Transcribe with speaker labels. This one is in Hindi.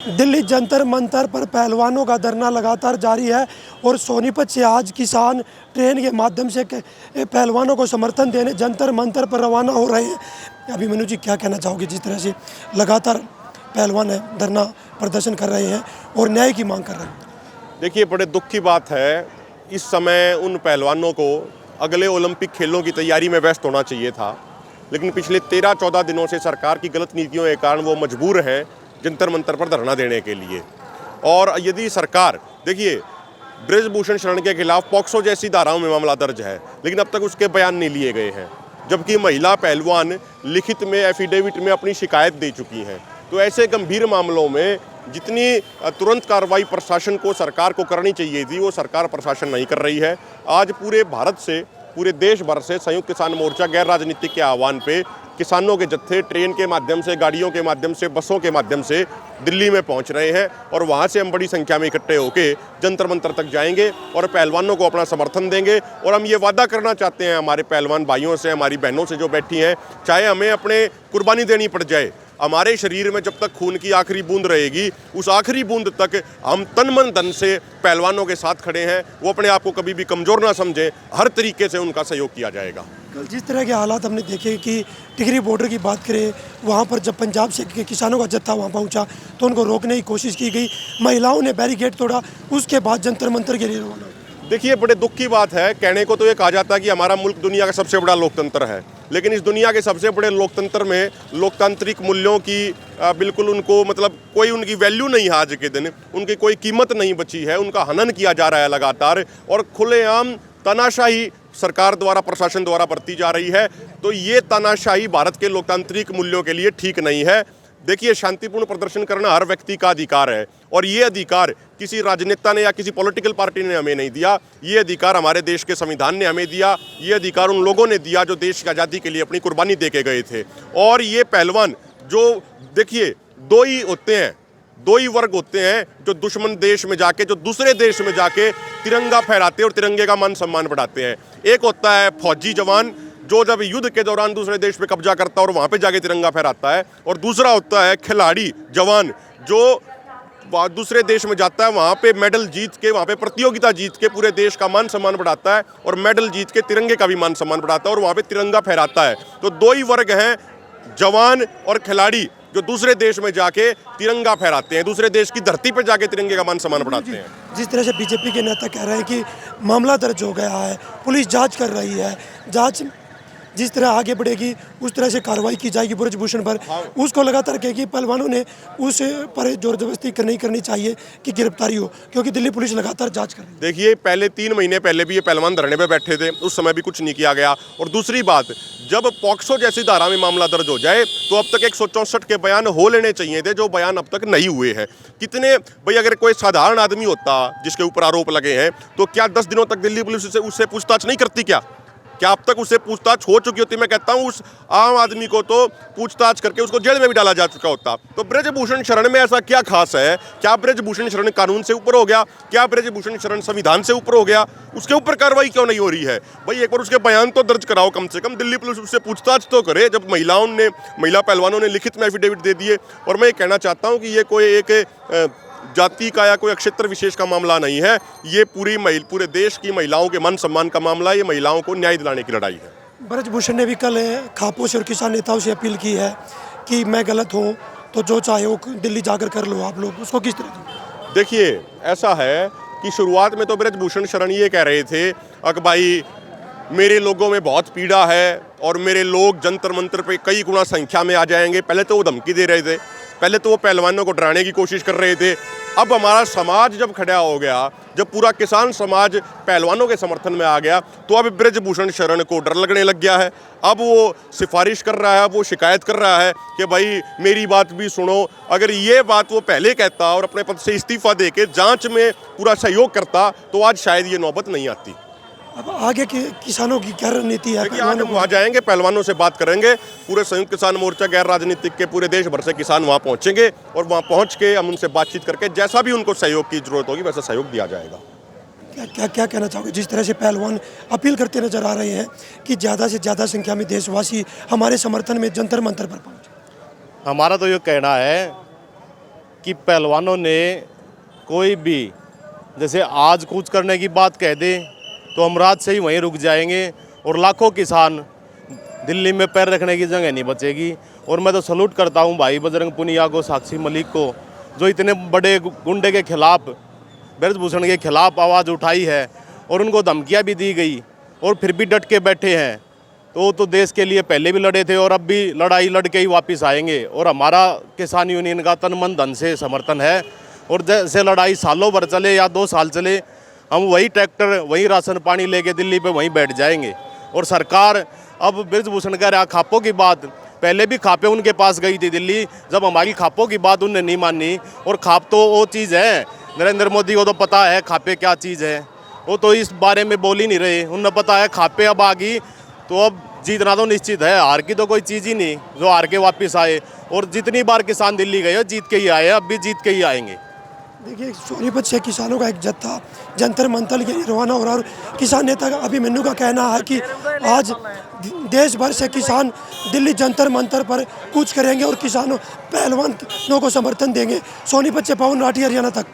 Speaker 1: दिल्ली जंतर मंतर पर पहलवानों का धरना लगातार जारी है और सोनीपत से आज किसान ट्रेन के माध्यम से पहलवानों को समर्थन देने जंतर मंतर पर रवाना हो रहे हैं। अभिमन्यु जी, क्या कहना चाहोगे? जिस तरह से लगातार पहलवान है धरना प्रदर्शन कर रहे हैं और न्याय की मांग कर रहे हैं।
Speaker 2: देखिए, बड़े दुख की बात है, इस समय उन पहलवानों को अगले ओलंपिक खेलों की तैयारी में व्यस्त होना चाहिए था, लेकिन पिछले 13-14 दिनों से सरकार की गलत नीतियों के कारण वो मजबूर हैं जंतर मंतर पर धरना देने के लिए। और यदि सरकार, देखिए, ब्रजभूषण शरण के खिलाफ पॉक्सो जैसी धाराओं में मामला दर्ज है, लेकिन अब तक उसके बयान नहीं लिए गए हैं, जबकि महिला पहलवान लिखित में एफिडेविट में अपनी शिकायत दे चुकी हैं। तो ऐसे गंभीर मामलों में जितनी तुरंत कार्रवाई प्रशासन को, सरकार को करनी चाहिए थी, वो सरकार प्रशासन नहीं कर रही है। आज पूरे भारत से, पूरे देश भर से संयुक्त किसान मोर्चा गैर राजनीतिक के आह्वान पे किसानों के जत्थे ट्रेन के माध्यम से, गाड़ियों के माध्यम से, बसों के माध्यम से दिल्ली में पहुंच रहे हैं और वहां से हम बड़ी संख्या में इकट्ठे होकर जंतर मंतर तक जाएंगे और पहलवानों को अपना समर्थन देंगे। और हम ये वादा करना चाहते हैं हमारे पहलवान भाइयों से, हमारी बहनों से जो बैठी हैं, चाहे हमें अपने कुर्बानी देनी पड़ जाए, हमारे शरीर में जब तक खून की आखिरी बूंद रहेगी, उस आखिरी बूंद तक हम तन मन धन से पहलवानों के साथ खड़े हैं। वो अपने आप को कभी भी कमज़ोर ना समझें, हर तरीके से उनका सहयोग किया जाएगा।
Speaker 1: कल जिस तरह के हालात हमने देखे कि टिहरी बॉर्डर की बात करें, वहाँ पर जब पंजाब से किसानों का जत्था वहाँ पहुँचा तो उनको रोकने की कोशिश की गई, महिलाओं ने बैरिकेड तोड़ा, उसके बाद जंतर मंतर के लिए रवाना।
Speaker 2: देखिए, बड़े दुख की बात है, कहने को तो ये कहा जाता है कि हमारा मुल्क दुनिया का सबसे बड़ा लोकतंत्र है, लेकिन इस दुनिया के सबसे बड़े लोकतंत्र में लोकतांत्रिक मूल्यों की बिल्कुल उनको कोई उनकी वैल्यू नहीं है। आज के दिन उनकी कोई कीमत नहीं बची है, उनका हनन किया जा रहा है लगातार और खुलेआम तानाशाही सरकार द्वारा, प्रशासन द्वारा बरती जा रही है। तो ये तानाशाही भारत के लोकतांत्रिक मूल्यों के लिए ठीक नहीं है। देखिए, शांतिपूर्ण प्रदर्शन करना हर व्यक्ति का अधिकार है और ये अधिकार किसी राजनेता ने या किसी पॉलिटिकल पार्टी ने हमें नहीं दिया। ये अधिकार हमारे देश के संविधान ने हमें दिया। ये अधिकार उन लोगों ने दिया जो देश की आज़ादी के लिए अपनी कुर्बानी दे के गए थे। और ये पहलवान जो, देखिए, दो ही वर्ग होते हैं जो दुश्मन देश में जाके, जो दूसरे देश में जाके तिरंगा फहराते और तिरंगे का मान सम्मान बढ़ाते हैं। एक होता है फौजी जवान जो जब युद्ध के दौरान दूसरे देश पे कब्जा करता है और वहाँ पे जाके तिरंगा फहराता है, और दूसरा होता है खिलाड़ी जवान जो दूसरे देश में जाता है, वहाँ पे मेडल जीत के, वहाँ पे प्रतियोगिता जीत के पूरे देश का मान सम्मान बढ़ाता है और मेडल जीत के तिरंगे का भी मान सम्मान बढ़ाता है और वहाँ पे तिरंगा फहराता है। तो दो ही वर्ग हैं, जवान और खिलाड़ी, जो दूसरे देश में जाके तिरंगा फहराते हैं, दूसरे देश की धरती पर जाके तिरंगे का मान सम्मान बढ़ाते हैं।
Speaker 1: जिस तरह से बीजेपी के नेता कह रहे हैं कि मामला दर्ज हो गया है, पुलिस जांच कर रही है, जांच जिस तरह आगे बढ़ेगी उस तरह से कार्रवाई की जाएगी ब्रजभूषण पर। उसको लगातार कहेगी पहलवानों ने उस पर जोर जबरदस्ती करनी चाहिए कि गिरफ्तारी हो, क्योंकि दिल्ली पुलिस लगातार जांच कर रही है।
Speaker 2: देखिए, पहले 3 महीने पहले भी ये पहलवान धरने पे बैठे थे, उस समय भी कुछ नहीं किया गया। और दूसरी बात, जब पॉक्सो जैसी धारा में मामला दर्ज हो जाए तो अब तक 164 के बयान हो लेने चाहिए थे, जो बयान अब तक नहीं हुए हैं। कितने भाई, अगर कोई साधारण आदमी होता जिसके ऊपर आरोप लगे हैं, तो क्या 10 दिनों तक दिल्ली पुलिस उससे पूछताछ नहीं करती? क्या अब तक उससे पूछताछ हो चुकी होती? मैं कहता हूं उस आम आदमी को तो पूछताछ करके उसको जेल में भी डाला जा चुका होता। तो ब्रजभूषण शरण में ऐसा क्या खास है? क्या ब्रजभूषण शरण कानून से ऊपर हो गया? क्या ब्रजभूषण शरण संविधान से ऊपर हो गया? उसके ऊपर कार्रवाई क्यों नहीं हो रही है? भाई, एक बार उसके बयान तो दर्ज कराओ, कम से कम दिल्ली पुलिस उससे पूछताछ तो करे। जब महिला पहलवानों ने लिखित में एफिडेविट दे दिए। और मैं ये कहना चाहता हूँ कि ये कोई एक जाति का या कोई क्षेत्र विशेष का मामला नहीं है, ये पूरे देश की महिलाओं के मान सम्मान का मामला है। ये महिलाओं को न्याय दिलाने की लड़ाई है।
Speaker 1: ब्रजभूषण ने भी कल खापों से और किसान नेताओं से अपील की है कि मैं गलत हूँ तो जो चाहे वो दिल्ली जाकर कर लो आप लोग, उसको किस तरह?
Speaker 2: देखिए, ऐसा है कि शुरुआत में तो ब्रजभूषण शरण ये कह रहे थे कि भाई, मेरे लोगों में बहुत पीड़ा है और मेरे लोग जंतर मंतर पे कई गुना संख्या में आ जाएंगे। पहले तो वो धमकी दे रहे थे, पहले तो वो पहलवानों को डराने की कोशिश कर रहे थे। अब हमारा समाज जब खड़ा हो गया, जब पूरा किसान समाज पहलवानों के समर्थन में आ गया, तो अब ब्रजभूषण शरण को डर लगने लग गया है। अब वो सिफारिश कर रहा है, वो शिकायत कर रहा है कि भाई मेरी बात भी सुनो। अगर ये बात वो पहले कहता और अपने पद से इस्तीफा दे के जाँच में पूरा सहयोग करता तो आज शायद ये नौबत नहीं आती।
Speaker 1: अब आगे के किसानों की क्या रणनीति है?
Speaker 2: आज हम वहाँ जाएंगे, पहलवानों से बात करेंगे। पूरे संयुक्त किसान मोर्चा गैर राजनीतिक के पूरे देश भर से किसान वहाँ पहुँचेंगे और वहाँ पहुँच के हम उनसे बातचीत करके जैसा भी उनको सहयोग की जरूरत होगी वैसा सहयोग दिया जाएगा।
Speaker 1: क्या कहना चाहोगे? जिस तरह से पहलवान अपील करते नजर आ रहे हैं कि ज़्यादा से ज़्यादा संख्या में देशवासी हमारे समर्थन में जंतर मंतर पर पहुँचे।
Speaker 3: हमारा तो ये कहना है कि पहलवानों ने कोई भी जैसे आज कूच करने की बात कह दे तो हम रात से ही वहीं रुक जाएंगे और लाखों किसान दिल्ली में पैर रखने की जगह नहीं बचेगी। और मैं तो सलूट करता हूँ भाई बजरंग पुनिया को, साक्षी मलिक को, जो इतने बड़े गुंडे के खिलाफ, ब्रजभूषण के खिलाफ आवाज़ उठाई है और उनको धमकियाँ भी दी गई और फिर भी डट के बैठे हैं। तो देश के लिए पहले भी लड़े थे और अब भी लड़ाई लड़ के ही वापस आएंगे। और हमारा किसान यूनियन का तन मन धन से समर्थन है। और जैसे लड़ाई सालों भर चले या 2 साल चले, हम वही ट्रैक्टर, वही राशन पानी लेके दिल्ली पे वहीं बैठ जाएंगे। और सरकार अब ब्रजभूषण कह रहा खापों की बात, पहले भी खापें उनके पास गई थी दिल्ली, जब हमारी खापों की बात उनने नहीं मानी। और खाप तो वो चीज़ है, नरेंद्र मोदी को तो पता है खापे क्या चीज़ है, वो तो इस बारे में बोल ही नहीं रहे। उन्हें पता है खापे अब आ गई तो अब जीतना तो निश्चित है, हार की तो कोई चीज़ ही नहीं। जो हार के वापस आए, और जितनी बार किसान दिल्ली गए जीत के ही आए, अब भी जीत के ही आएंगे।
Speaker 1: देखिए, सोनीपत से किसानों का एक जत्था जंतर मंतर के लिए रवाना हो रहा है। और किसान नेता अभिमन्यु का कहना है कि आज देश भर से किसान दिल्ली जंतर मंतर पर कूच करेंगे और किसानों पहलवानों को समर्थन देंगे। सोनीपत से पवन राठी, हरियाणा तक।